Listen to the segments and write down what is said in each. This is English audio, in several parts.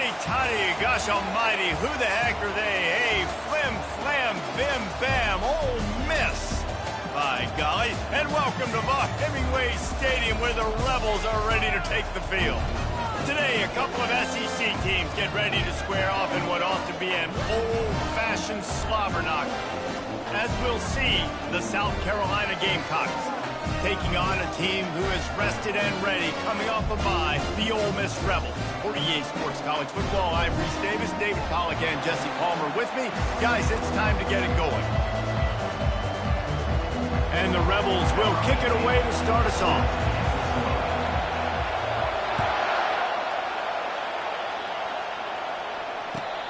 Hey, Toddy, gosh almighty, who the heck are they? Hey, flim, flam, bim, bam, Ole Miss. By golly, and welcome to Hemingway Stadium where the Rebels are ready to take the field. Today, a couple of SEC teams get ready to square off in what ought to be an old-fashioned slobber knocker. As we'll see, the South Carolina Gamecocks taking on a team who is rested and ready, coming off a bye, the Ole Miss Rebels. For EA Sports College Football, I'm Reese Davis, David Pollack, and Jesse Palmer with me. Guys, it's time to get it going. And the Rebels will kick it away to start us off.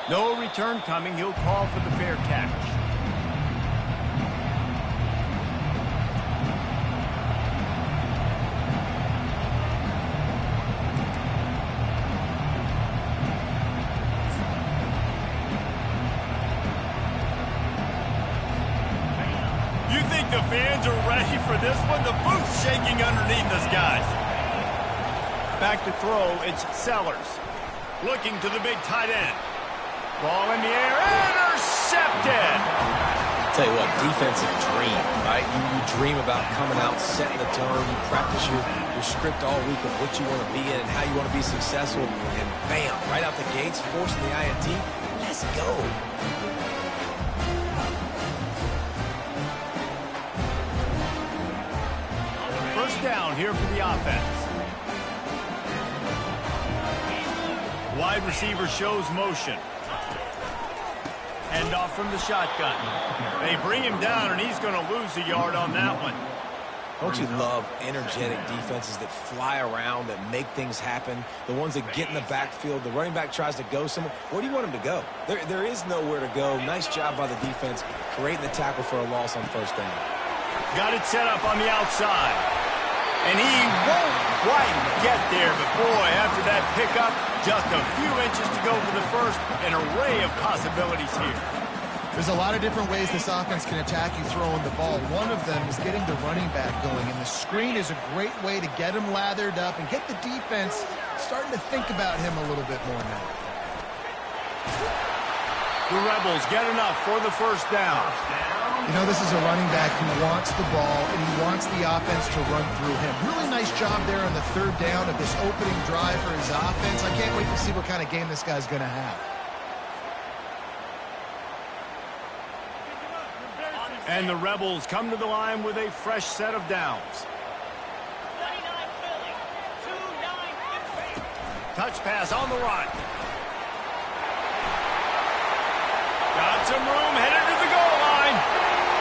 No return coming. He'll call for the fair catch. You think the fans are ready for this one? The booth's shaking underneath us, guys. Back to throw, it's Sellers. Looking to the big tight end. Ball in the air, intercepted! Tell you what, defensive dream, right? You dream about coming out, setting the tone. You practice your script all week of what you want to be in and how you want to be successful. And bam, right out the gates, forcing the INT. Let's go. First down here for the offense. Wide receiver shows motion. End off from the shotgun. They bring him down, and he's going to lose a yard on that one. Don't you love energetic defenses that fly around, that make things happen? The ones that get in the backfield, the running back tries to go somewhere. Where do you want him to go? There is nowhere to go. Nice job by the defense, creating the tackle for a loss on first down. Got it set up on the outside. And he won't quite get there, but boy, after that pickup, just a few inches to go for the first. An array of possibilities here. There's a lot of different ways this offense can attack you throwing the ball. One of them is getting the running back going, and the screen is a great way to get him lathered up and get the defense starting to think about him a little bit more now. The Rebels get enough for the first down. You know, this is a running back who wants the ball, and he wants the offense to run through him. Really nice job there on the third down of this opening drive for his offense. I can't wait to see what kind of game this guy's going to have. And the Rebels come to the line with a fresh set of downs. Touch pass on the run. Got some room, headed to the goal line.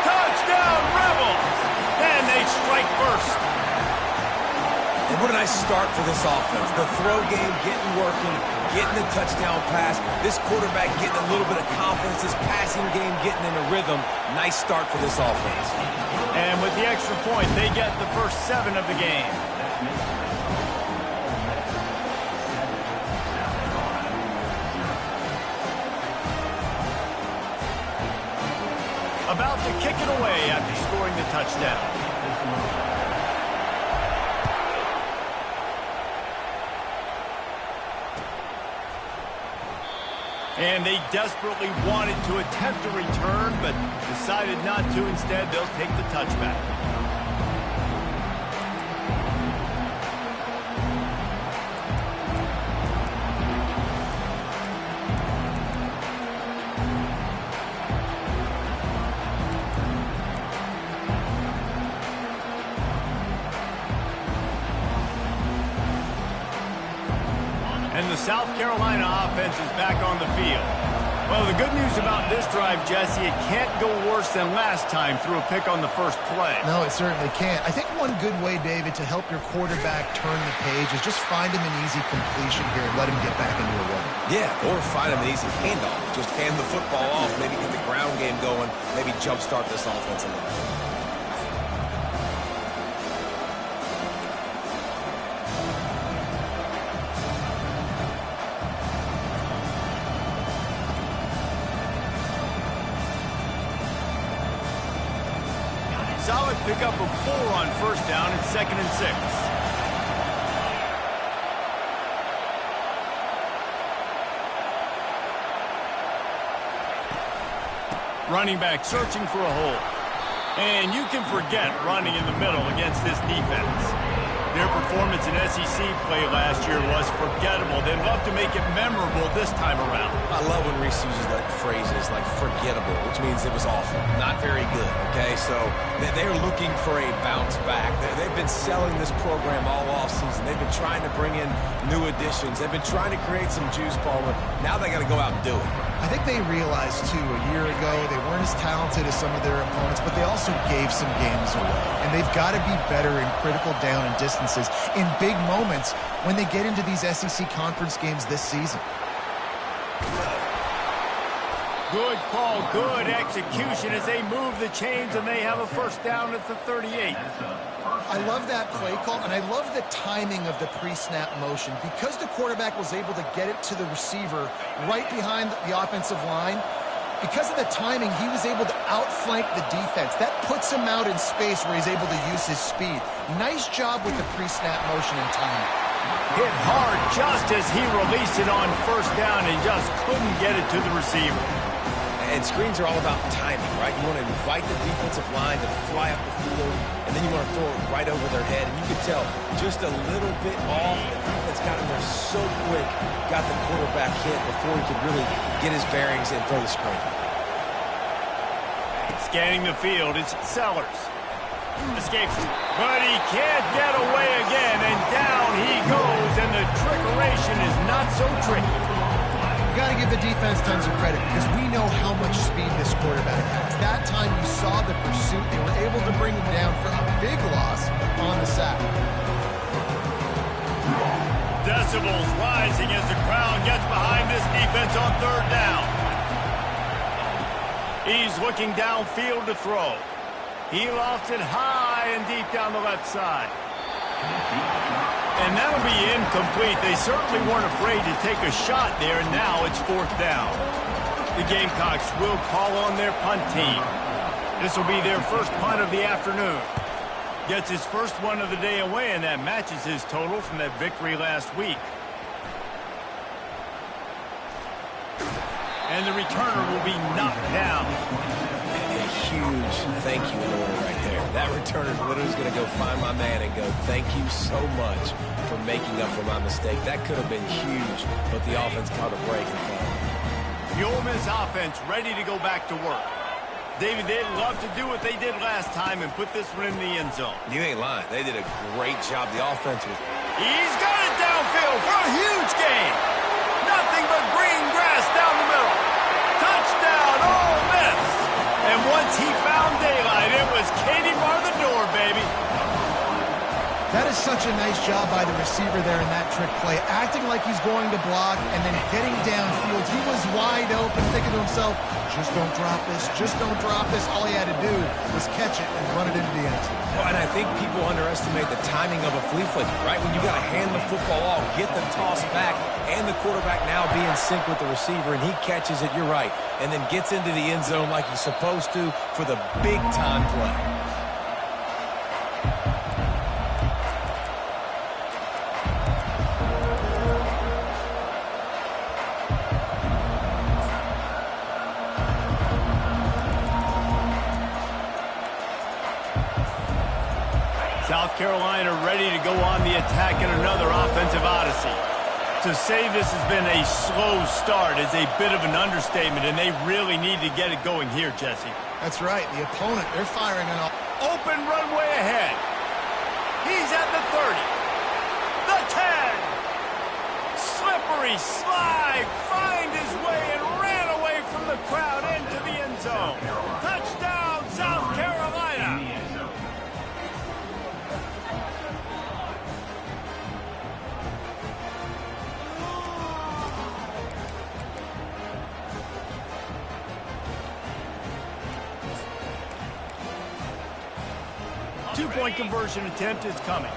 Touchdown, Rebels! And they strike first. And what a nice start for this offense. The throw game getting working, getting the touchdown pass. This quarterback getting a little bit of confidence. This passing game getting in a rhythm. Nice start for this offense. And with the extra point, they get the first 7 of the game. About to kick it away after scoring the touchdown. And they desperately wanted to attempt a return, but decided not to. Instead, they'll take the touchback. And the South Carolina offense is back on the field. Well, the good news about this drive, Jesse, it can't go worse than last time through a pick on the first play. No, it certainly can't. I think one good way, David, to help your quarterback turn the page is just find him an easy completion here and let him get back into a rhythm. Yeah, or find him an easy handoff. Just hand the football off, maybe get the ground game going, maybe jumpstart this offense a little bit. Solid pickup of 4 on first down and 2nd and 6. Running back searching for a hole. And you can forget running in the middle against this defense. Their performance in SEC play last year was forgettable. They'd love to make it memorable this time around. I love when Reese uses that phrases like forgettable, which means it was awful, not very good, okay? So they're looking for a bounce back. They've been selling this program all offseason. They've been trying to bring in new additions. They've been trying to create some juice, Palmer. Now they got to go out and do it. I think they realized, too, a year ago they weren't as talented as some of their opponents, but they also gave some games away. And they've got to be better in critical down and distances in big moments when they get into these SEC conference games this season. Good call, good execution as they move the chains and they have a first down at the 38. I love that play call, and I love the timing of the pre-snap motion. Because the quarterback was able to get it to the receiver right behind the offensive line, because of the timing, he was able to outflank the defense. That puts him out in space where he's able to use his speed. Nice job with the pre-snap motion and timing. Hit hard just as he released it on first down and just couldn't get it to the receiver. And screens are all about timing, right? You want to invite the defensive line to fly up the field, and then you want to throw it right over their head. And you could tell just a little bit off. The defense got in there so quick, got the quarterback hit before he could really get his bearings and throw the screen. Scanning the field, it's Sellers. Escapes, but he can't get away again, and down he goes, and the trickeration is not so tricky. Got to give the defense tons of credit because we know how much speed this quarterback has. That time you saw the pursuit. They were able to bring him down for a big loss on the sack. Decibels rising as the crowd gets behind this defense on third down. He's looking downfield to throw. He lofts it high and deep down the left side. And that'll be incomplete. They certainly weren't afraid to take a shot there, and now it's fourth down. The Gamecocks will call on their punt team. This will be their first punt of the afternoon. Gets his first one of the day away, and that matches his total from that victory last week. And the returner will be knocked down. A huge thank you in order right there. That returner literally is going to go find my man and go, thank you so much for making up for my mistake. That could have been huge, but the offense caught a break and found it. The Ole Miss offense ready to go back to work. David, they'd love to do what they did last time and put this one in the end zone. You ain't lying. They did a great job. The offense was... He's got it downfield for a huge gain. Nothing but green grass down the middle. Touchdown, Ole Miss. And once he found daylight, it was Katie bar the door, baby. That is such a nice job by the receiver there in that trick play, acting like he's going to block and then getting downfield. He was wide open, thinking to himself, just don't drop this, just don't drop this. All he had to do was catch it and run it into the end zone. Well, and I think people underestimate the timing of a flea flicker, right? When you got to hand the football off, get the toss back, and the quarterback now be in sync with the receiver, and he catches it, you're right, and then gets into the end zone like he's supposed to for the big-time play. South Carolina ready to go on the attack in another offensive odyssey. To say this has been a slow start is a bit of an understatement, and they really need to get it going here, Jesse. That's right. The opponent, they're firing on all. Open runway ahead. He's at the 30. The 10. Slippery slide. Find his way and ran away from the crowd into the end zone. Touchdown, South Carolina. Two-point conversion attempt is coming.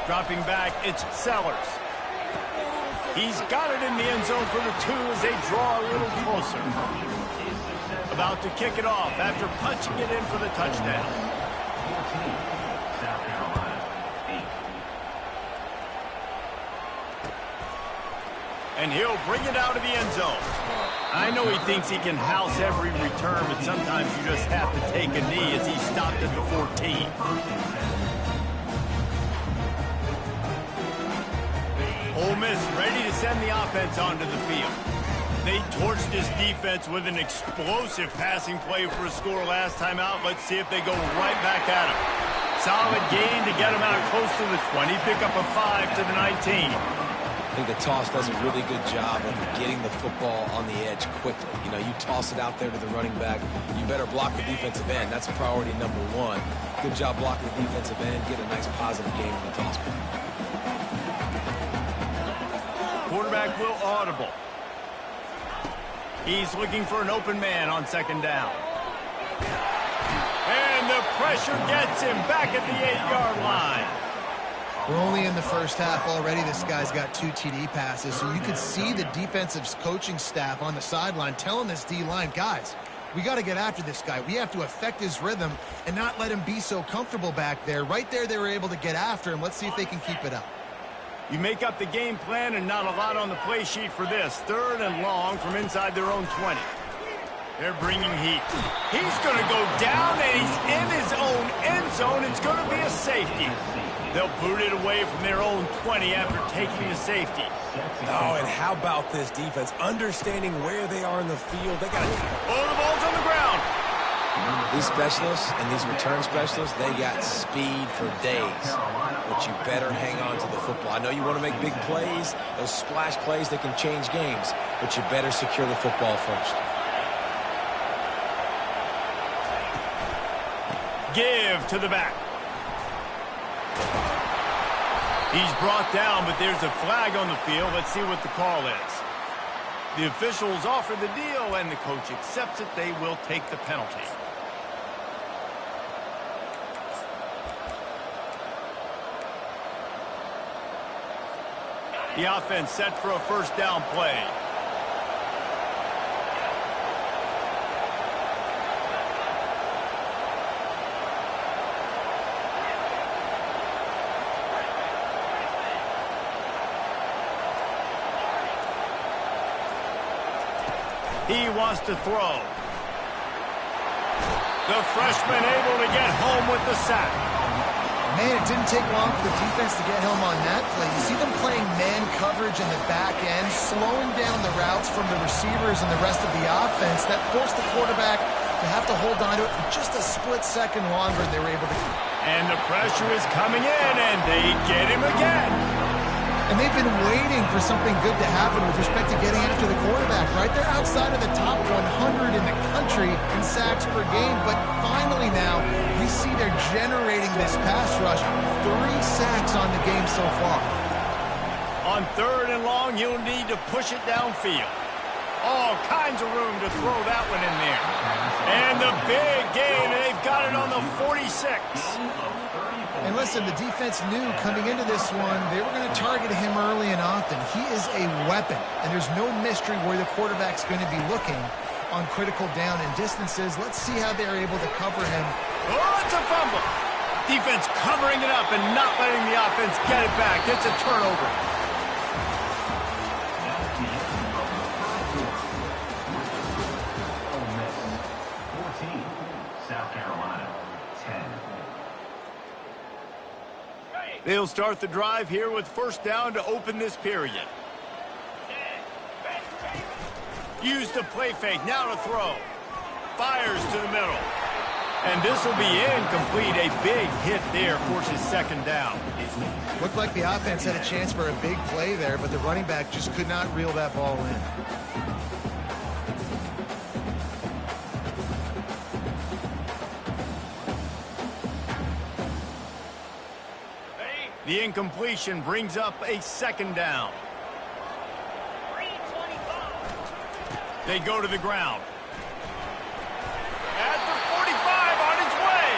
Dropping back, it's Sellers. He's got it in the end zone for the 2 as they draw a little closer. About to kick it off after punching it in for the touchdown. And he'll bring it out of the end zone. I know he thinks he can house every return, but sometimes you just have to take a knee as he stopped at the 14. Ole Miss ready to send the offense onto the field. They torched this defense with an explosive passing play for a score last time out. Let's see if they go right back at him. Solid gain to get him out close to the 20. Pick up a 5 to the 19. I think the toss does a really good job of getting the football on the edge quickly. You know, you toss it out there to the running back, you better block the defensive end. That's priority number one. Good job blocking the defensive end, get a nice positive game in the toss play. Quarterback will audible. He's looking for an open man on second down. And the pressure gets him back at the 8-yard line. We're only in the first half already. This guy's got 2 TD passes, so you could see the defensive coaching staff on the sideline telling this D-line, guys, we got to get after this guy. We have to affect his rhythm and not let him be so comfortable back there. Right there, they were able to get after him. Let's see if they can keep it up. You make up the game plan and not a lot on the play sheet for this. 3rd and long from inside their own 20. They're bringing heat. He's going to go down, and he's in his own end zone. It's going to be a safety. They'll boot it away from their own 20 after taking the safety. Oh, and how about this defense? Understanding where they are in the field. They got to... Oh, the ball's on the ground. These specialists and these return specialists, they got speed for days. But you better hang on to the football. I know you want to make big plays. Those splash plays, they can change games. But you better secure the football first. Give to the back. He's brought down, but there's a flag on the field. Let's see what the call is. The officials offer the deal, and the coach accepts it. They will take the penalty. The offense set for a first down play. He wants to throw. The freshman able to get home with the sack. Man, it didn't take long for the defense to get home on that play. You see them playing man coverage in the back end, slowing down the routes from the receivers and the rest of the offense. That forced the quarterback to have to hold on to it for just a split second longer. They were able to... And the pressure is coming in, and they get him again. And they've been waiting for something good to happen with respect to getting after the quarterback, right? They're outside of the top 100 in the country in sacks per game, but finally now, you see they're generating this pass rush. 3 sacks on the game so far. On 3rd and long, you'll need to push it downfield. All kinds of room to throw that one in there. And the big gain, and they've got it on the 46. And listen, the defense knew coming into this one, they were going to target him early and often. He is a weapon, and there's no mystery where the quarterback's going to be looking on critical down and distances. Let's see how they're able to cover him. Oh, it's a fumble. Defense covering it up and not letting the offense get it back. It's a turnover. They'll start the drive here with first down to open this period. Use the play fake, now to throw. Fires to the middle. And this will be incomplete. A big hit there forces second down. Looked like the offense had a chance for a big play there, but the running back just could not reel that ball in. The incompletion brings up a second down. They go to the ground. At the 45 on his way.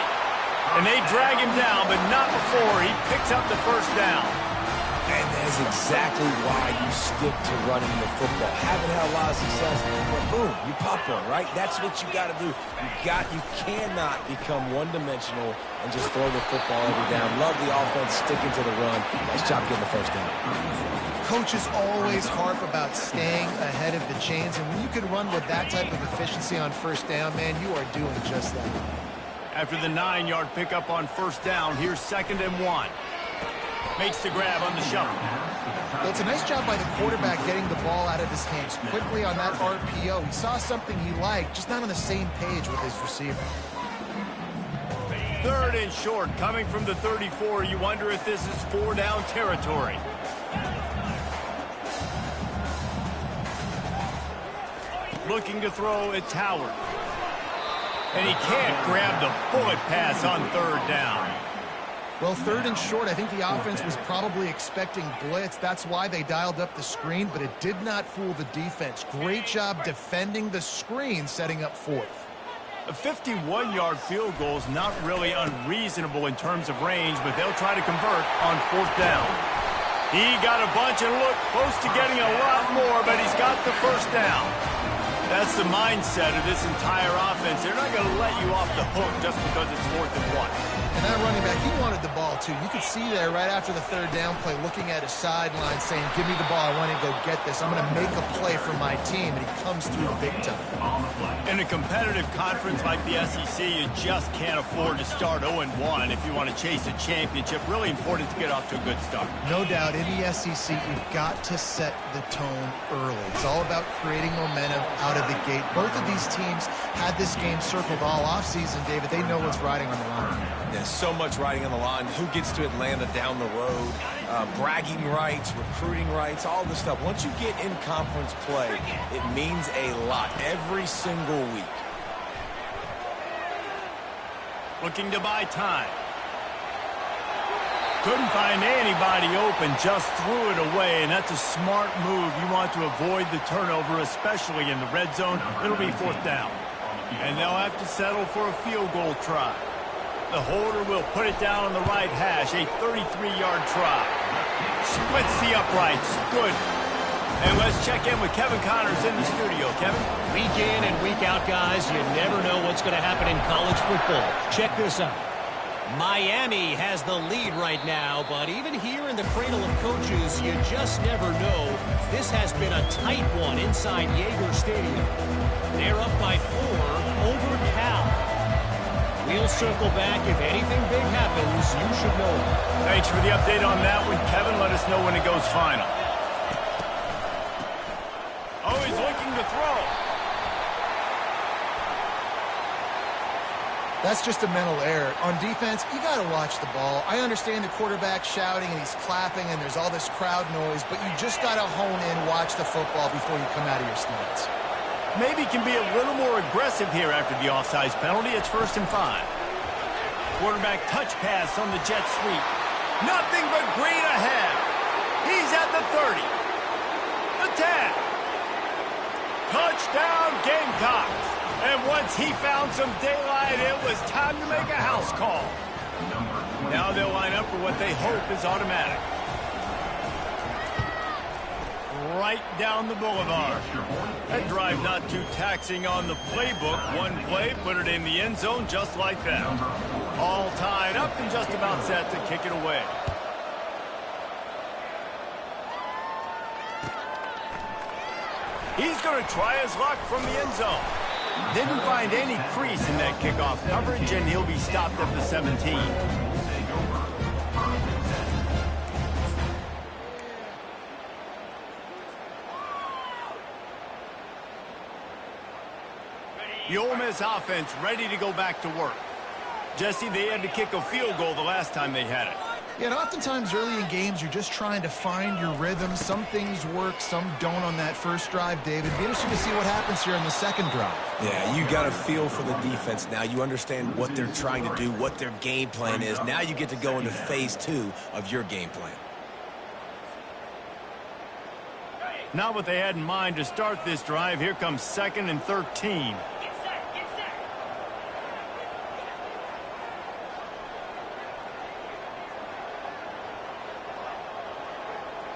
And they drag him down, but not before he picks up the first down. And is exactly why you stick to running the football. Haven't had a lot of success, but boom, you pop one, right? That's what you got to do. You cannot become one-dimensional and just throw the football every down. Love the offense sticking to the run. Nice job getting the first down. Coaches always harp about staying ahead of the chains, and when you can run with that type of efficiency on first down, man, you are doing just that. After the 9-yard pickup on first down, here's 2nd and 1. Makes the grab on the shuffle. Well, it's a nice job by the quarterback getting the ball out of his hands quickly on that RPO. He saw something he liked, just not on the same page with his receiver. 3rd and short, coming from the 34. You wonder if this is 4-down territory. Looking to throw at Tower. And he can't grab the bullet pass on 3rd down. Well, 3rd and short, I think the offense was probably expecting blitz. That's why they dialed up the screen, but it did not fool the defense. Great job defending the screen, setting up 4th. A 51-yard field goal is not really unreasonable in terms of range, but they'll try to convert on 4th down. He got a bunch and looked close to getting a lot more, but he's got the first down. That's the mindset of this entire offense. They're not going to let you off the hook just because it's 4th and 1. And that running back, he wanted the ball, too. You could see there right after the 3rd down play, looking at his sideline, saying, give me the ball. I want to go get this. I'm going to make a play for my team. And he comes through big time. In a competitive conference like the SEC, you just can't afford to start 0-1 if you want to chase a championship. Really important to get off to a good start. No doubt, in the SEC, you've got to set the tone early. It's all about creating momentum out of the gate. Both of these teams had this game circled all offseason, David. They know what's riding on the line. Yeah, so much riding on the line. Who gets to Atlanta down the road? Bragging rights, recruiting rights, all this stuff. Once you get in conference play, it means a lot every single week. Looking to buy time. Couldn't find anybody open, just threw it away, and that's a smart move. You want to avoid the turnover, especially in the red zone. It'll be 4th down. And they'll have to settle for a field goal try. The holder will put it down on the right hash, a 33-yard try. Splits the uprights. Good. And let's check in with Kevin Connors in the studio. Kevin? Week in and week out, guys, you never know what's going to happen in college football. Check this out. Miami has the lead right now, but even here in the cradle of coaches, you just never know. This has been a tight one inside Yager Stadium. They're up by 4 over Cal. We'll circle back. If anything big happens, you should know it. Thanks for the update on that one, Kevin. Let us know when it goes final. Oh, he's looking to throw. That's just a mental error. On defense, you got to watch the ball. I understand the quarterback shouting and he's clapping and there's all this crowd noise, but you just got to hone in, watch the football before you come out of your stance. Maybe can be a little more aggressive here after the offsides penalty. It's 1st and 5. Quarterback touch pass on the jet sweep. Nothing but green ahead. He's at the 30. The 10. Touchdown Gamecocks. And once he found some daylight, it was time to make a house call. Now they'll line up for what they hope is automatic. Right down the boulevard. That drive not too taxing on the playbook. One play, put it in the end zone just like that. All tied up and just about set to kick it away. He's going to try his luck from the end zone. Didn't find any crease in that kickoff coverage, and he'll be stopped at the 17. The Ole Miss offense ready to go back to work. Jesse, they had to kick a field goal the last time they had it. Yeah, and oftentimes early in games, you're just trying to find your rhythm. Some things work, some don't on that first drive, David. Be interesting to see what happens here in the second drive. Yeah, you got a feel for the defense now. You understand what they're trying to do, what their game plan is. Now you get to go into phase 2 of your game plan. Not what they had in mind to start this drive. Here comes 2nd and 13.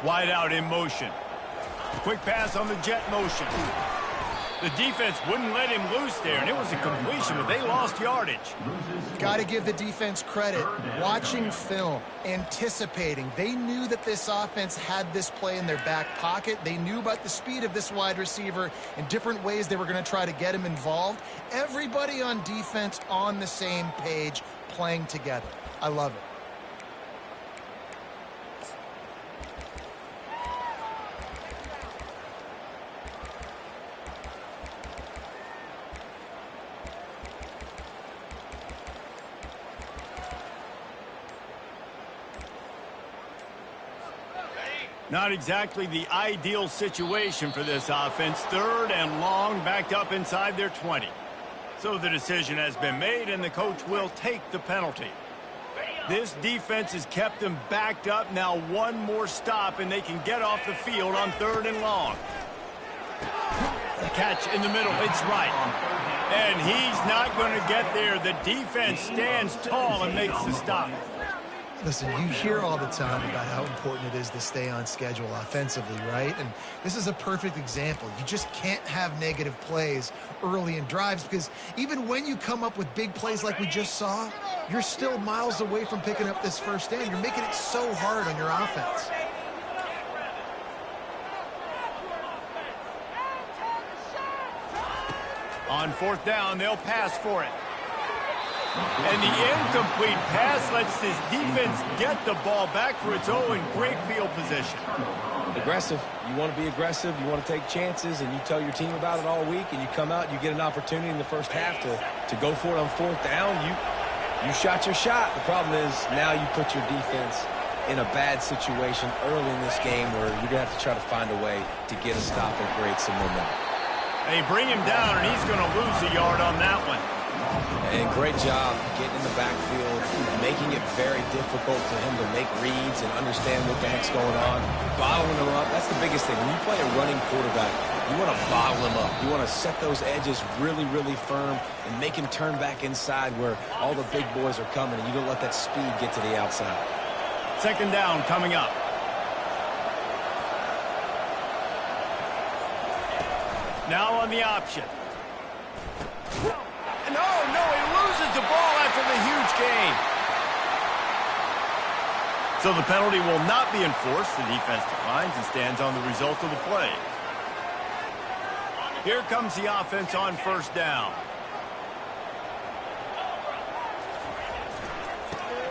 Wide out in motion. Quick pass on the jet motion. The defense wouldn't let him loose there, and it was a completion, but they lost yardage. Got to give the defense credit. Watching film, anticipating. They knew that this offense had this play in their back pocket. They knew about the speed of this wide receiver and different ways they were going to try to get him involved. Everybody on defense on the same page, playing together. I love it. Not exactly the ideal situation for this offense. 3rd and long, backed up inside their 20. So the decision has been made, and the coach will take the penalty. This defense has kept them backed up. Now one more stop, and they can get off the field on 3rd and long. The catch in the middle, it's right. And he's not going to get there. The defense stands tall and makes the stop. Listen, you hear all the time about how important it is to stay on schedule offensively, right? And this is a perfect example. You just can't have negative plays early in drives because even when you come up with big plays like we just saw, you're still miles away from picking up this first down. You're making it so hard on your offense. On 4th down, they'll pass for it. And the incomplete pass lets this defense get the ball back for its own. Great field position. Aggressive. You want to be aggressive. You want to take chances, and you tell your team about it all week, and you come out and you get an opportunity in the first half to go for it on 4th down. You shot your shot. The problem is now you put your defense in a bad situation early in this game where you're going to have to try to find a way to get a stop and create some momentum. They bring him down, and he's going to lose a yard on that one. And great job getting in the backfield, making it very difficult for him to make reads and understand what the heck's going on. Bottling him up, that's the biggest thing. When you play a running quarterback, you want to bottle him up. You want to set those edges really, really firm and make him turn back inside where all the big boys are coming, and you don't let that speed get to the outside. 2nd down coming up. Now on the option. No, he loses the ball after the huge gain. So the penalty will not be enforced. The defense declines and stands on the result of the play. Here comes the offense on 1st down.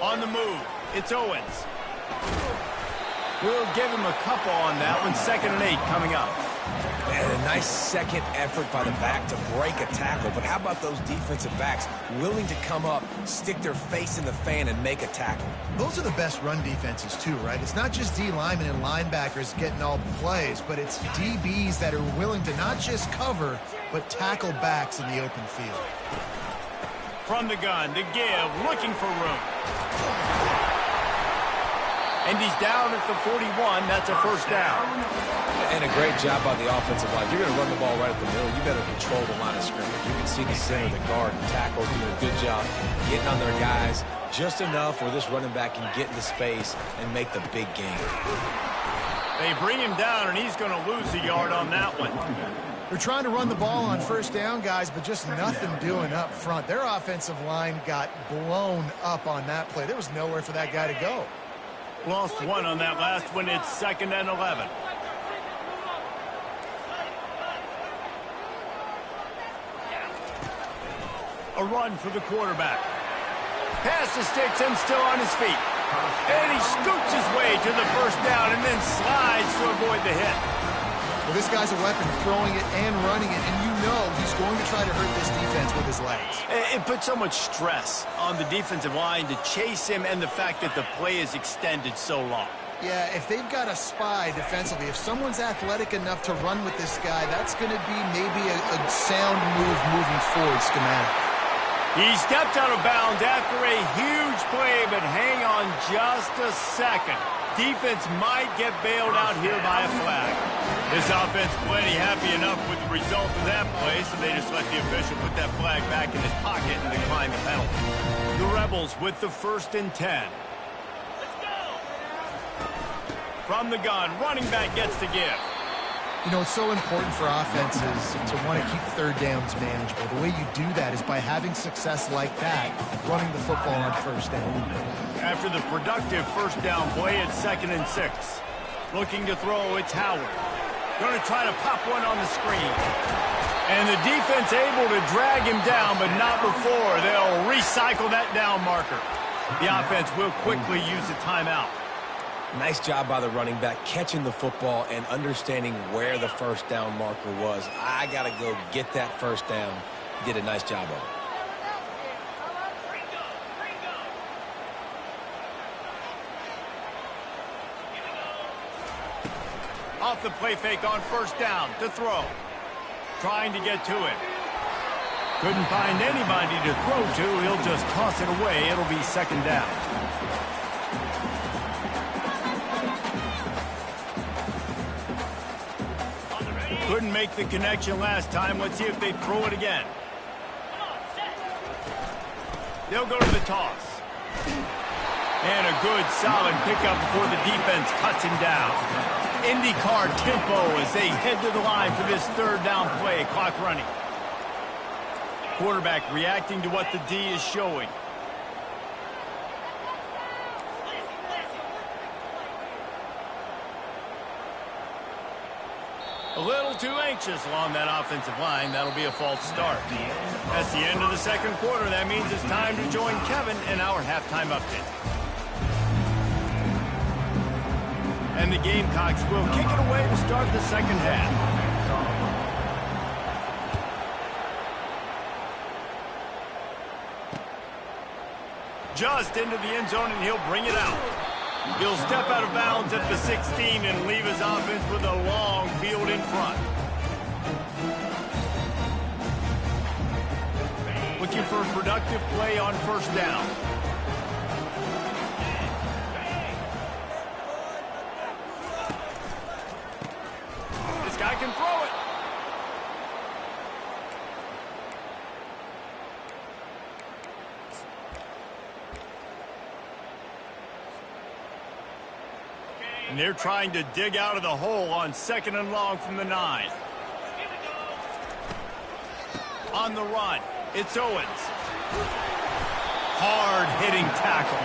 On the move, it's Owens. We'll give him a couple on that one. 2nd and 8 coming up. And a nice second effort by the back to break a tackle. But how about those defensive backs willing to come up, stick their face in the fan, and make a tackle? Those are the best run defenses too, right? It's not just D linemen and linebackers getting all the plays, but it's DBs that are willing to not just cover, but tackle backs in the open field. From the gun, to give, looking for room. And he's down at the 41. That's a 1st down. And a great job by the offensive line. You're going to run the ball right at the middle. You better control the line of scrimmage. You can see the center, the guard, the tackles doing a good job getting on their guys just enough where this running back can get into space and make the big game. They bring him down, and he's going to lose a yard on that one. They're trying to run the ball on 1st down, guys, but just nothing doing up front. Their offensive line got blown up on that play. There was nowhere for that guy to go. Lost one on that last one. It's 2nd and 11. A run for the quarterback. Pass the sticks and still on his feet. And he scoots his way to the 1st down and then slides to avoid the hit. Well, this guy's a weapon, throwing it and running it, and you know he's going to try to hurt this defense with his legs. It puts so much stress on the defensive line to chase him and the fact that the play is extended so long. Yeah, if they've got a spy defensively, if someone's athletic enough to run with this guy, that's going to be maybe a sound move moving forward schematic. He stepped out of bounds after a huge play, but hang on just a second. Defense might get bailed out here by a flag. This offense plenty happy enough with the result of that play, so they just let the official put that flag back in his pocket and decline the penalty. The Rebels with the 1st and 10. From the gun, running back gets the give. You know, it's so important for offenses to want to keep third downs manageable. The way you do that is by having success like that, running the football on first down. After the productive first down play, it's 2nd and 6. Looking to throw, it's Howard. Going to try to pop one on the screen. And the defense able to drag him down, but not before. They'll recycle that down marker. The offense will quickly use a timeout. Nice job by the running back catching the football and understanding where the first down marker was. I got to go get that first down. Did a nice job of it. Off the play fake on first down to throw. Trying to get to it. Couldn't find anybody to throw to. He'll just toss it away. It'll be 2nd down. Couldn't make the connection last time. Let's see if they throw it again. They'll go to the toss. And a good, solid pickup before the defense cuts him down. IndyCar tempo as they head to the line for this 3rd down play. Clock running. Quarterback reacting to what the D is showing. A little too anxious along that offensive line. That'll be a false start. That's the end of the 2nd quarter. That means it's time to join Kevin in our halftime update. And the Gamecocks will kick it away to start the 2nd half. Just into the end zone, and he'll bring it out. He'll step out of bounds at the 16 and leave his offense with a long field in front. Looking for a productive play on first down. This guy can throw it. And they're trying to dig out of the hole on 2nd and long from the 9. On the run, it's Owens. Hard-hitting tackle.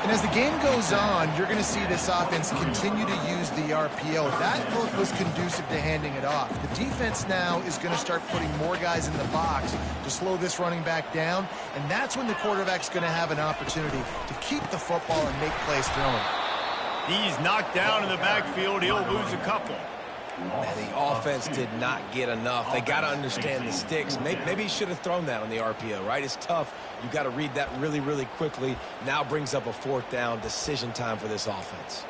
And as the game goes on, you're going to see this offense continue to use the RPO. That look was conducive to handing it off. The defense now is going to start putting more guys in the box to slow this running back down, and that's when the quarterback's going to have an opportunity to keep the football and make plays throwing. He's knocked down in the backfield. He'll lose a couple. And the offense did not get enough. They got to understand the sticks. Maybe he should have thrown that on the RPO, right? It's tough. You've got to read that really, really quickly. Now brings up a 4th down decision time for this offense.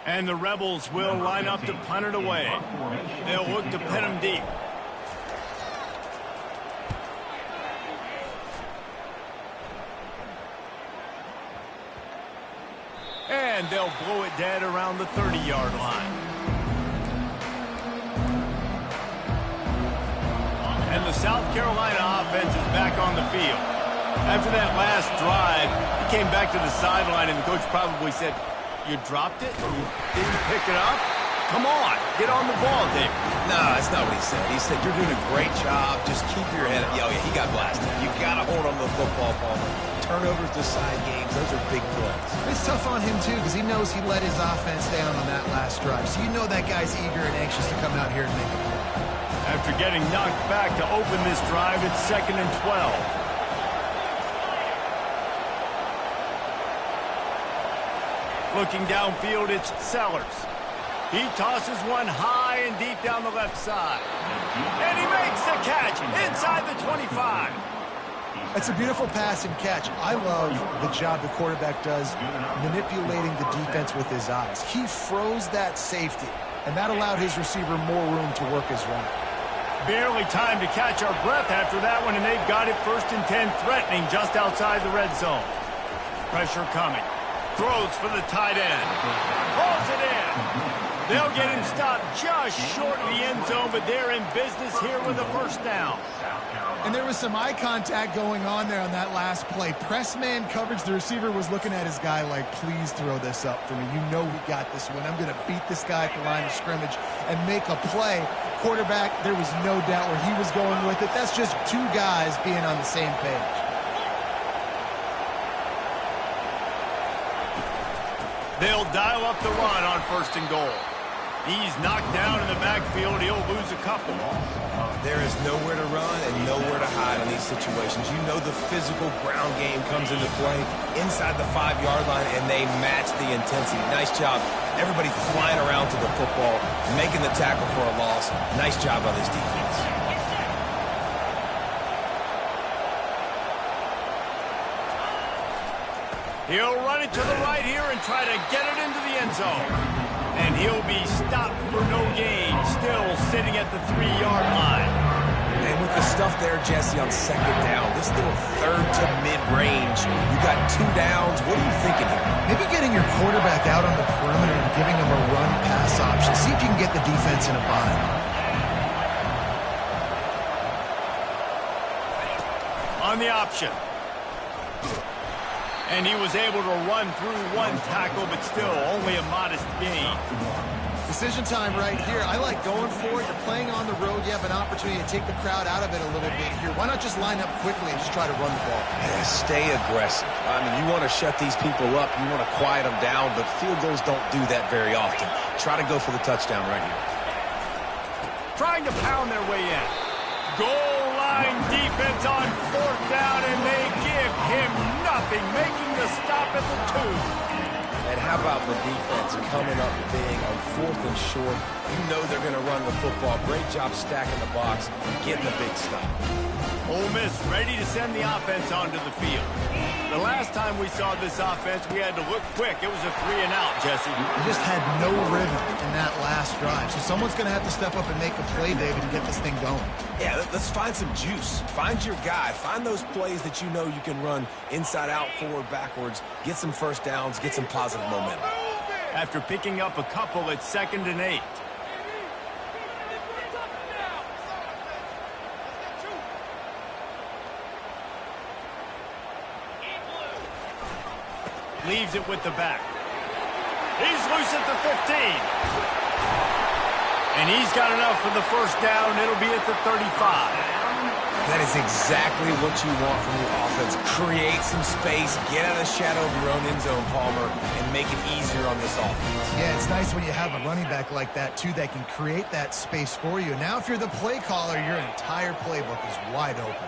And the Rebels will line up to punt it away. They'll look to pin him deep. And they'll blow it dead around the 30-yard line. And the South Carolina offense is back on the field. After that last drive, he came back to the sideline, and the coach probably said, "You dropped it? You didn't pick it up? Come on, get on the ball, Dave." No, that's not what he said. He said, "You're doing a great job. Just keep your head up." Yeah, he got blasted. You got to hold on to the football, Palmer. Turnovers decide games. Those are big plays. It's tough on him, too, because he knows he let his offense down on that last drive. So you know that guy's eager and anxious to come out here and make a play. After getting knocked back to open this drive, it's 2nd and 12. Looking downfield, it's Sellers. He tosses one high and deep down the left side. And he makes the catch inside the 25. That's a beautiful pass and catch. I love the job the quarterback does manipulating the defense with his eyes. He froze that safety, and that allowed his receiver more room to work his route. Barely time to catch our breath after that one, and they've got it 1st and 10, threatening just outside the red zone. Pressure coming. Throws for the tight end. Pulls it in. They'll get him stopped just short of the end zone, but they're in business here with a first down. And there was some eye contact going on there on that last play. Press man coverage. The receiver was looking at his guy like, please throw this up for me. You know we got this one. I'm going to beat this guy at the line of scrimmage and make a play. Quarterback, there was no doubt where he was going with it. That's just two guys being on the same page. They'll dial up the run on 1st and goal. He's knocked down in the backfield. He'll lose a couple. There is nowhere to run and nowhere to hide in these situations. You know the physical ground game comes into play inside the 5-yard line, and they match the intensity. Nice job. Everybody flying around to the football, making the tackle for a loss. Nice job by this defense. He'll run it to the right here and try to get it into the end zone. And he'll be stopped for no gain, still sitting at the 3-yard line. And with the stuff there, Jesse, on 2nd down, this little 3rd to mid-range, you got 2 downs. What are you thinking here? Maybe getting your quarterback out on the perimeter and giving him a run-pass option. See if you can get the defense in a bind. On the option. And he was able to run through one tackle, but still only a modest gain. Decision time right here. I like going for it. You're playing on the road. You have an opportunity to take the crowd out of it a little bit here. Why not just line up quickly and just try to run the ball? Yeah, stay aggressive. I mean, you want to shut these people up. You want to quiet them down, but field goals don't do that very often. Try to go for the touchdown right here. Trying to pound their way in. Goal line defense on 4th down, and they give him nothing, making the stop at the 2. And how about the defense coming up big on 4th and short? You know they're going to run the football. Great job stacking the box, getting the big stop. Ole Miss ready to send the offense onto the field. The last time we saw this offense, we had to look quick. It was a 3-and-out, Jesse. They just had no rhythm in that last drive. So someone's going to have to step up and make a play, David, and get this thing going. Yeah, let's find some juice. Find your guy. Find those plays that you know you can run inside out, forward, backwards. Get some first downs. Get some positive momentum. After picking up a couple at 2nd and 8. Leaves it with the back. He's loose at the 15. And he's got enough for the first down. It'll be at the 35. That is exactly what you want from your offense. Create some space, get out of the shadow of your own end zone, Palmer, and make it easier on this offense. Yeah, it's nice when you have a running back like that, too, that can create that space for you. Now, if you're the play caller, your entire playbook is wide open.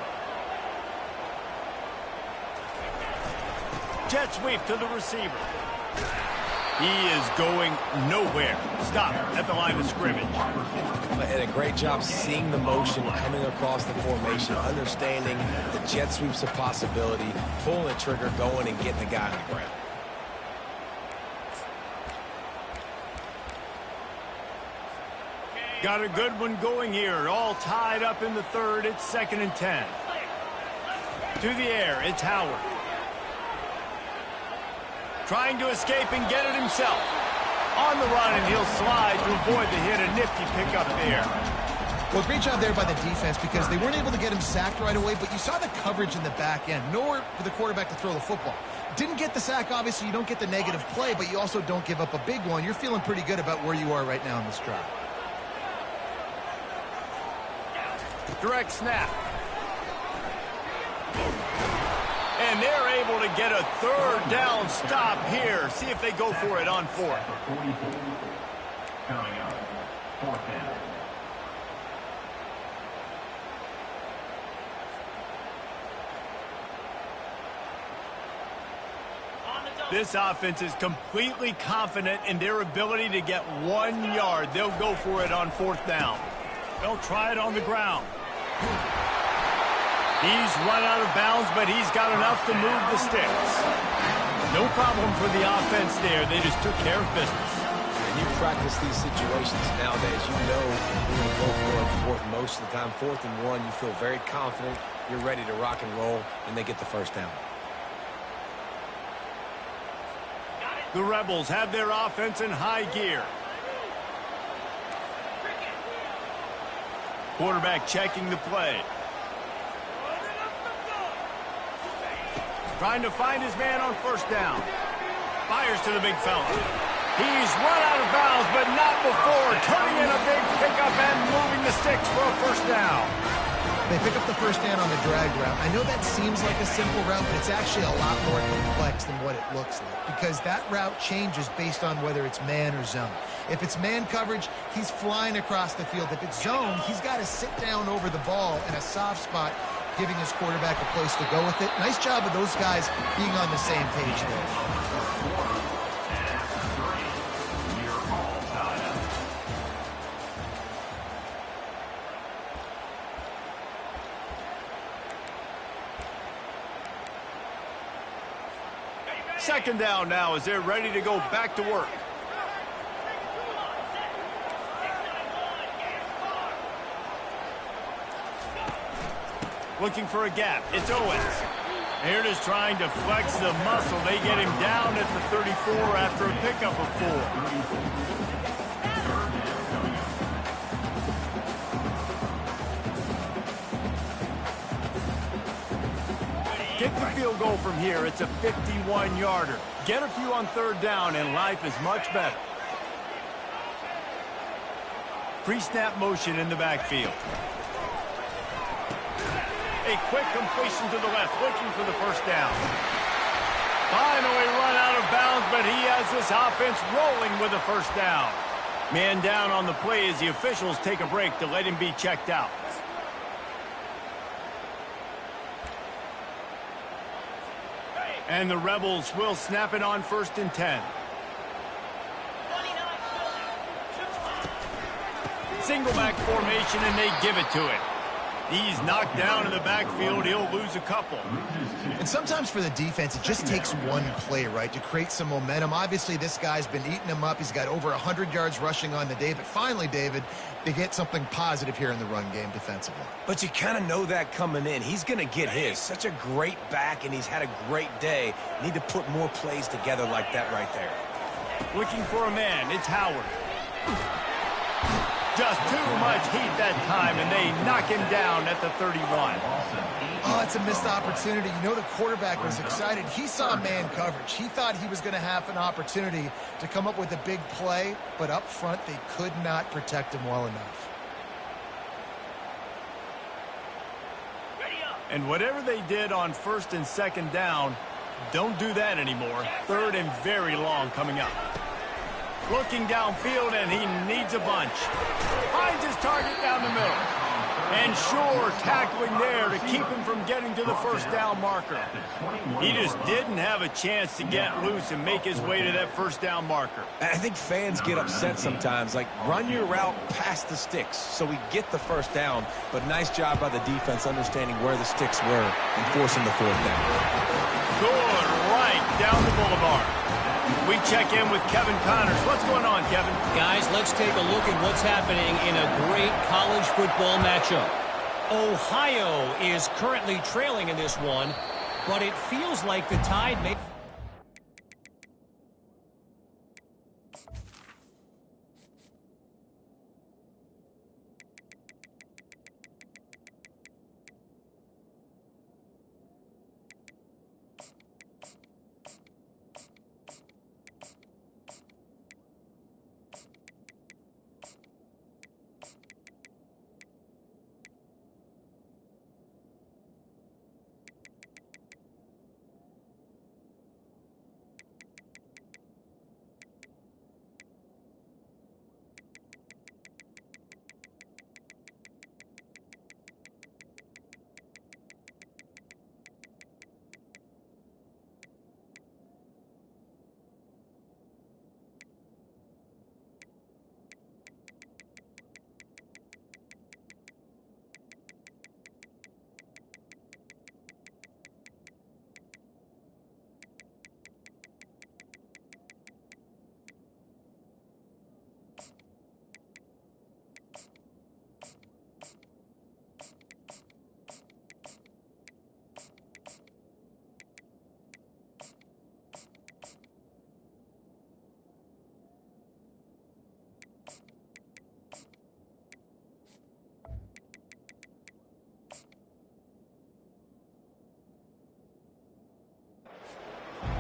Jet sweep to the receiver. He is going nowhere. Stop at the line of scrimmage. And a great job seeing the motion coming across the formation, understanding the jet sweep's a possibility, pulling the trigger, going and getting the guy on the ground. Got a good one going here. All tied up in the 3rd. It's 2nd and 10. To the air, it's Howard. Trying to escape and get it himself. On the run, and he'll slide to avoid the hit. A nifty pickup there. Well, great job there by the defense because they weren't able to get him sacked right away, but you saw the coverage in the back end. Nowhere for the quarterback to throw the football. Didn't get the sack, obviously. You don't get the negative play, but you also don't give up a big one. You're feeling pretty good about where you are right now in this drive. Direct snap. And they're able to get a 3rd down stop here. See if they go for it on 4th. Coming up, 4th down. This offense is completely confident in their ability to get 1 yard. They'll go for it on 4th down. They'll try it on the ground. He's run out of bounds, but he's got enough to move the sticks. No problem for the offense there. They just took care of business. And you practice these situations nowadays. You know you're going to go for it 4th most of the time. 4th and 1, you feel very confident. You're ready to rock and roll, and they get the first down. The Rebels have their offense in high gear. Quarterback checking the play. Trying to find his man on first down. Fires to the big fella. He's run out of bounds, but not before turning in a big pickup and moving the sticks for a first down. They pick up the first down on the drag route. I know that seems like a simple route, but it's actually a lot more complex than what it looks like because that route changes based on whether it's man or zone. If it's man coverage, he's flying across the field. If it's zone, he's got to sit down over the ball in a soft spot, giving his quarterback a place to go with it. Nice job of those guys being on the same page there. Second down now as they're ready to go back to work. Looking for a gap. It's Owens. Here it is trying to flex the muscle. They get him down at the 34 after a pickup of 4. Get the field goal from here. It's a 51-yarder. Get a few on third down, and life is much better. Pre-snap motion in the backfield. A quick completion to the left, looking for the first down. Finally run out of bounds, but he has this offense rolling with a first down. Man down on the play as the officials take a break to let him be checked out. And the Rebels will snap it on 1st and 10. Single back formation, and they give it to him. He's knocked down in the backfield. He'll lose a couple. And sometimes for the defense, it just takes one play, right, to create some momentum. Obviously, this guy's been eating him up. He's got over 100 yards rushing on the day. But finally, David, they get something positive here in the run game defensively. But you kind of know that coming in. He's going to get his. Such a great back, and he's had a great day. Need to put more plays together like that right there. Looking for a man. It's Howard. Just too much heat that time, and they knock him down at the 31. Oh, it's a missed opportunity. You know the quarterback was excited. He saw man coverage. He thought he was going to have an opportunity to come up with a big play, but up front they could not protect him well enough. And whatever they did on 1st and 2nd down, don't do that anymore. 3rd and very long coming up. Looking downfield, and he needs a bunch. Finds his target down the middle. And sure, tackling there to keep him from getting to the first down marker. He just didn't have a chance to get loose and make his way to that first down marker. I think fans get upset sometimes, like run your route past the sticks so we get the first down, but nice job by the defense understanding where the sticks were and forcing the 4th down. Good, right down the boulevard. We check in with Kevin Connors. What's going on, Kevin? Guys, let's take a look at what's happening in a great college football matchup. Ohio is currently trailing in this one, but it feels like the Tide may...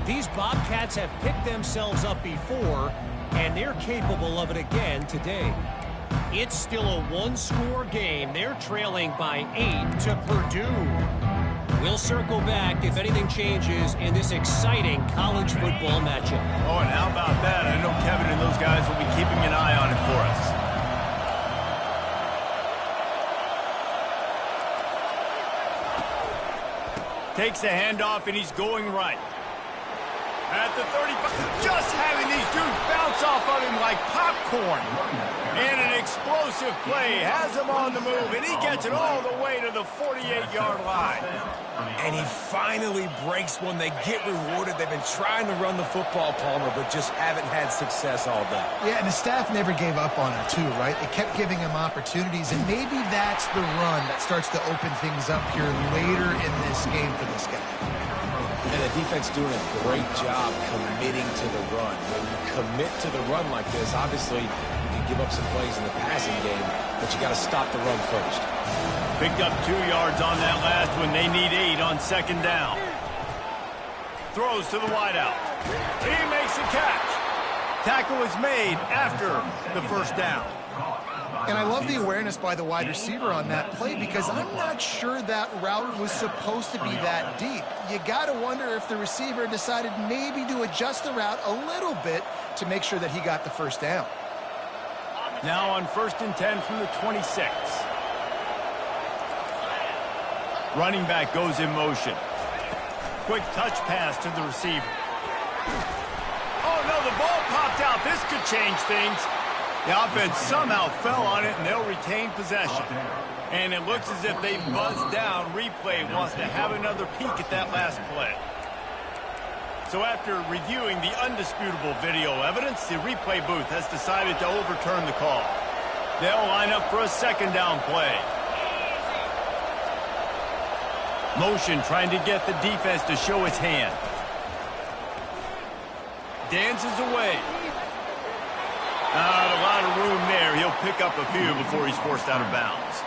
These Bobcats have picked themselves up before, and they're capable of it again today. It's still a one-score game. They're trailing by 8 to Purdue. We'll circle back if anything changes in this exciting college football matchup. Oh, and how about that? I know Kevin and those guys will be keeping an eye on it for us. Takes the handoff, and he's going right. At the 35, just having these dudes bounce off of him like popcorn. And an explosive play has him on the move, and he gets it all the way to the 48-yard line. And he finally breaks one. They get rewarded. They've been trying to run the football, Palmer, but just haven't had success all day. Yeah, and the staff never gave up on him, too, right? They kept giving him opportunities, and maybe that's the run that starts to open things up here later in this game for this guy. And the defense doing a great job committing to the run. When you commit to the run like this, obviously you can give up some plays in the passing game, but you got to stop the run first. Picked up 2 yards on that last one. They need 8 on second down. Throws to the wideout. He makes a catch. Tackle is made after the first down. And I love the awareness by the wide receiver on that play because I'm not sure that route was supposed to be that deep. You got to wonder if the receiver decided maybe to adjust the route a little bit to make sure that he got the first down. Now on 1st and 10 from the 26. Running back goes in motion. Quick touch pass to the receiver. Oh, no, the ball popped out. This could change things. The offense somehow fell on it, and they'll retain possession. And it looks as if they buzzed down. Replay wants to have another peek at that last play. So after reviewing the undisputable video evidence, the replay booth has decided to overturn the call. They'll line up for a second down play. Motion trying to get the defense to show its hand. Dances away. Not a lot of room there. He'll pick up a few before he's forced out of bounds.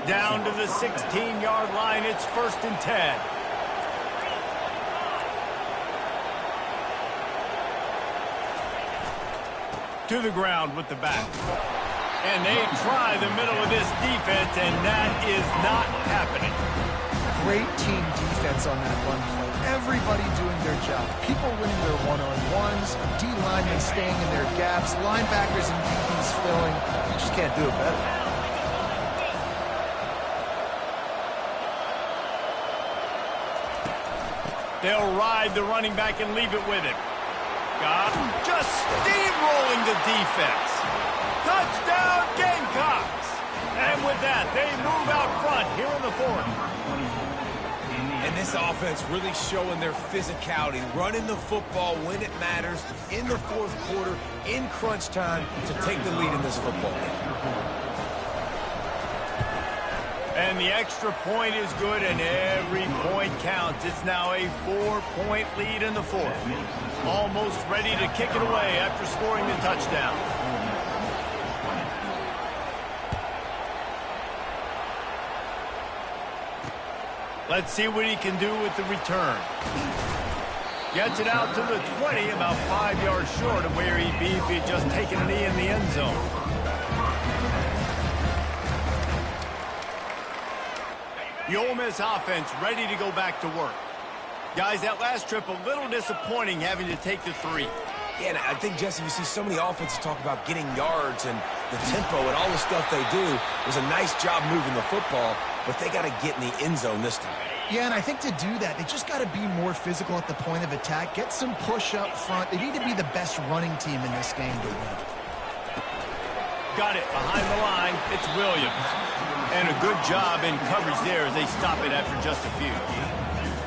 Down to the 16-yard line. It's 1st and 10. To the ground with the back. And they try the middle of this defense, and that is not happening. Great team defense on that run play. Everybody doing their job. People winning their one-on-ones, D-linemen staying in their gaps, linebackers and DBs filling. You just can't do it better. They'll ride the running back and leave it with him. Just steamrolling the defense. Touchdown, Gamecocks! And with that, they move out front here in the 4th. And this offense really showing their physicality, running the football when it matters, in the 4th quarter, in crunch time, to take the lead in this football game. And the extra point is good, and every point counts. It's now a 4-point lead in the 4th. Almost ready to kick it away after scoring the touchdown. Let's see what he can do with the return. Gets it out to the 20, about 5 yards short of where he'd be if he'd just taken a knee in the end zone. The Ole Miss offense ready to go back to work. Guys, that last trip a little disappointing having to take the 3. Yeah, and I think, Jesse, you see so many offenses talk about getting yards and the tempo and all the stuff they do. It was a nice job moving the football, but they got to get in the end zone this time. Yeah, and I think to do that, they just got to be more physical at the point of attack, get some push up front. They need to be the best running team in this game to win. Got it behind the line. It's Williams. And a good job in coverage there as they stop it after just a few.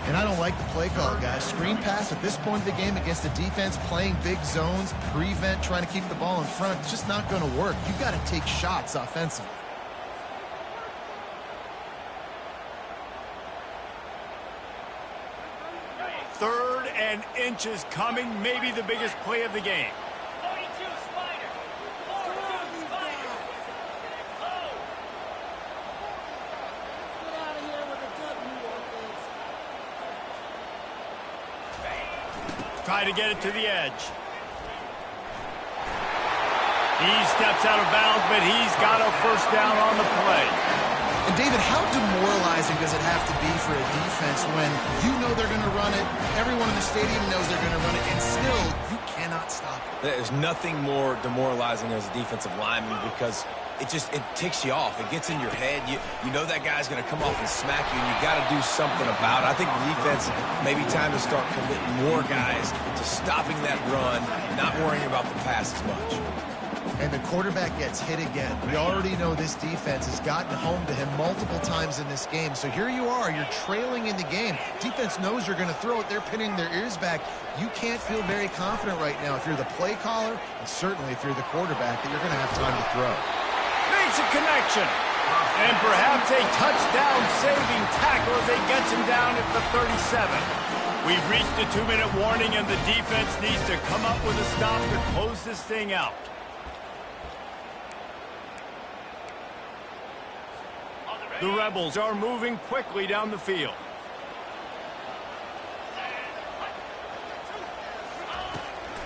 And I don't like the play call, guys. Screen pass at this point of the game against the defense, playing big zones, prevent, trying to keep the ball in front. It's just not going to work. You've got to take shots offensively. Third and inches coming, maybe the biggest play of the game. Try to get it to the edge. He steps out of bounds, but he's got a first down on the play. And David, how demoralizing does it have to be for a defense when you know they're going to run it, everyone in the stadium knows they're going to run it, and still you cannot stop it? There's nothing more demoralizing as a defensive lineman because it ticks you off. It gets in your head. You know that guy's going to come off and smack you, and you got to do something about it. I think the defense maybe time to start committing more guys to stopping that run, not worrying about the pass as much. And the quarterback gets hit again. We already know this defense has gotten home to him multiple times in this game. So here you are, you're trailing in the game. Defense knows you're going to throw it. They're pinning their ears back. You can't feel very confident right now if you're the play caller, and certainly if you're the quarterback, that you're going to have time to throw. Makes a connection. And perhaps a touchdown-saving tackle as he gets him down at the 37. We've reached the 2-minute warning, and the defense needs to come up with a stop to close this thing out. The Rebels are moving quickly down the field.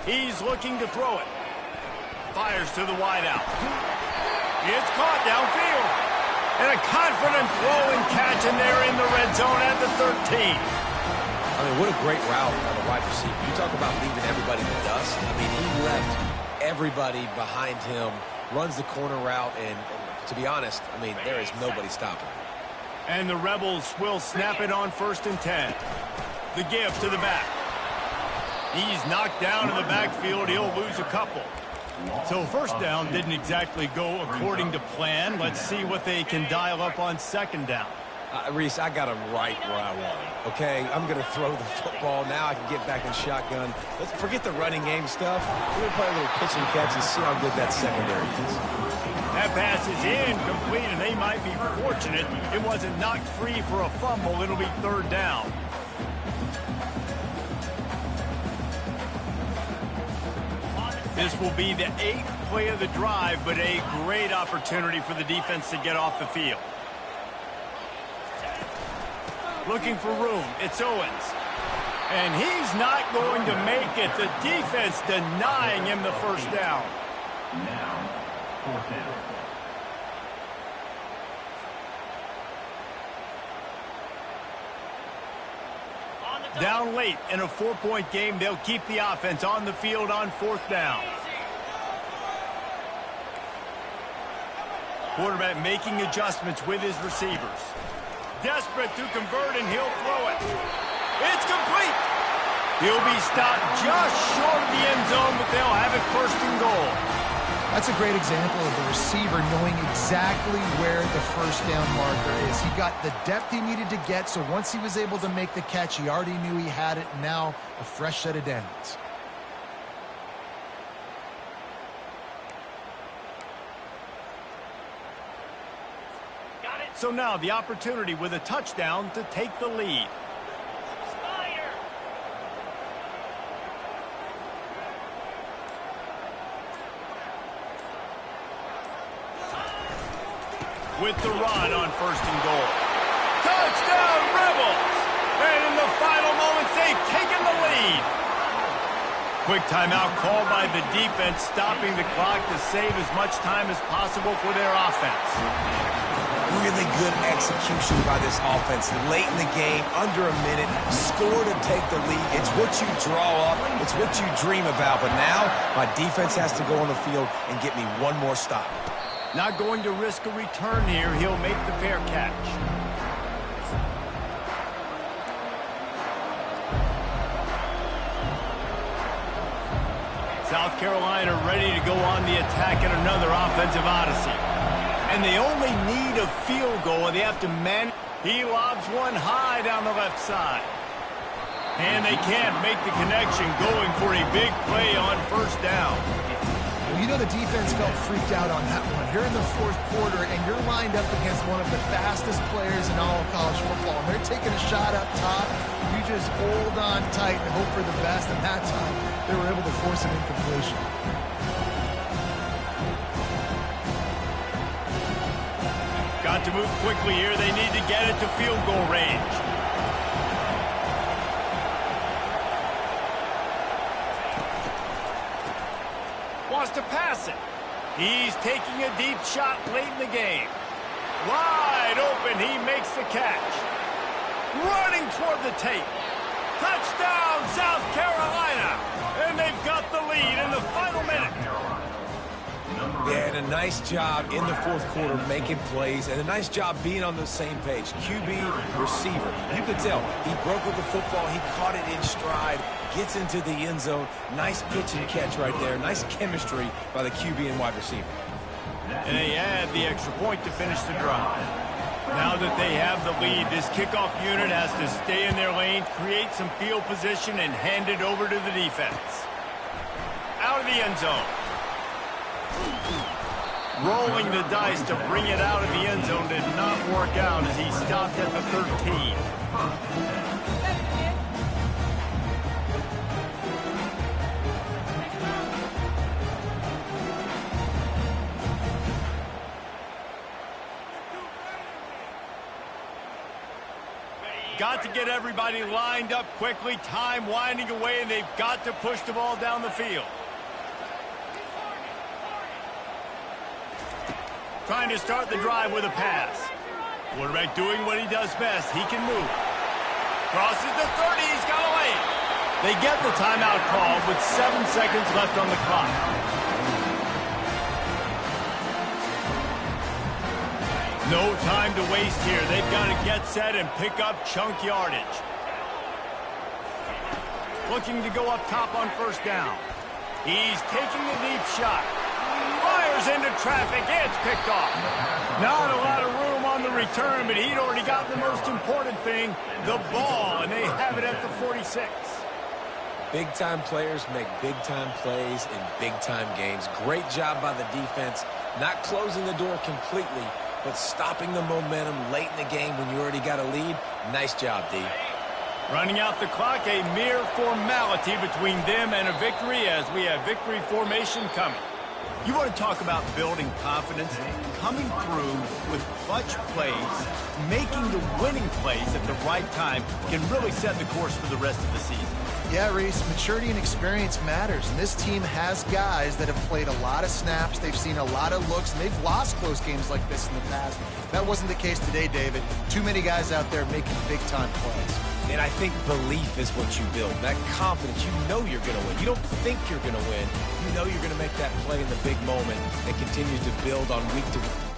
He's looking to throw it. Fires to the wideout. It's caught downfield. And a confident throw and catch, and they're in the red zone at the 13. I mean, what a great route on the wide receiver. You talk about leaving everybody in the dust. I mean, he left everybody behind him, runs the corner route, and to be honest, I mean, there is nobody stopping him. And the Rebels will snap it on 1st and 10. The give to the back. He's knocked down in the backfield. He'll lose a couple. So first down didn't exactly go according to plan. Let's see what they can dial up on 2nd down. Reese, I got him right where I want him, okay? I'm going to throw the football. Now I can get back in shotgun. Let's forget the running game stuff. We're going to play a little pitch and catch and see how good that secondary is. That pass is incomplete, and they might be fortunate it wasn't knocked free for a fumble. It'll be 3rd down. This will be the 8th play of the drive, but a great opportunity for the defense to get off the field. Looking for room. It's Owens. And he's not going to make it. The defense denying him the first down. Now, 4th down. Down late in a 4-point game, they'll keep the offense on the field on 4th down. Quarterback making adjustments with his receivers. Desperate to convert, and he'll throw it. It's complete. He'll be stopped just short of the end zone, but they'll have it 1st and goal. That's a great example of the receiver knowing exactly where the first down marker is. He got the depth he needed to get, so once he was able to make the catch, he already knew he had it. Now a fresh set of downs. So now the opportunity with a touchdown to take the lead. With the run on 1st and goal. Touchdown, Rebels! And in the final moments, they've taken the lead. Quick timeout called by the defense, stopping the clock to save as much time as possible for their offense. Really good execution by this offense. Late in the game, under a minute, score to take the lead. It's what you draw up. It's what you dream about. But now, my defense has to go on the field and get me one more stop. Not going to risk a return here. He'll make the fair catch. South Carolina ready to go on the attack in another offensive odyssey. And they only need a field goal, and they have to manage. He lobs one high down the left side. And they can't make the connection, going for a big play on 1st down. Well, you know the defense felt freaked out on that one. You're in the 4th quarter, and you're lined up against one of the fastest players in all of college football. And they're taking a shot up top. You just hold on tight and hope for the best. And that time, they were able to force an incompletion. Got to move quickly here. They need to get it to field goal range. He's taking a deep shot late in the game. Wide open, he makes the catch. Running toward the tape. Touchdown, South Carolina! And they've got the lead in the final minute. Yeah, and a nice job in the fourth quarter making plays, and a nice job being on the same page. QB, receiver. You could tell he broke with the football. He caught it in stride, gets into the end zone. Nice pitch and catch right there. Nice chemistry by the QB and wide receiver. And they add the extra point to finish the drive. Now that they have the lead, this kickoff unit has to stay in their lane, create some field position, and hand it over to the defense. Out of the end zone. Rolling the dice to bring it out of the end zone did not work out as he stopped at the 13. Got to get everybody lined up quickly, time winding away, and they've got to push the ball down the field. Trying to start the drive with a pass. Quarterback doing what he does best. He can move. Crosses the 30. He's got away. They get the timeout call with 7 seconds left on the clock. No time to waste here. They've got to get set and pick up chunk yardage. Looking to go up top on first down. He's taking a deep shot. Fires into traffic. It's picked off. Not a lot of room on the return, but he'd already got the most important thing, the ball, and they have it at the 46. Big-time players make big-time plays in big-time games. Great job by the defense, not closing the door completely, but stopping the momentum late in the game when you already got a lead. Nice job, D. Running out the clock, a mere formality between them and a victory as we have victory formation coming. You want to talk about building confidence? Coming through with clutch plays, making the winning plays at the right time can really set the course for the rest of the season. Yeah, Reese, maturity and experience matters, and this team has guys that have played a lot of snaps, they've seen a lot of looks, and they've lost close games like this in the past. That wasn't the case today, David. Too many guys out there making big-time plays. And I think belief is what you build. That confidence, you know you're going to win. You don't think you're going to win. You know you're going to make that play in the big moment that continues to build on week to week.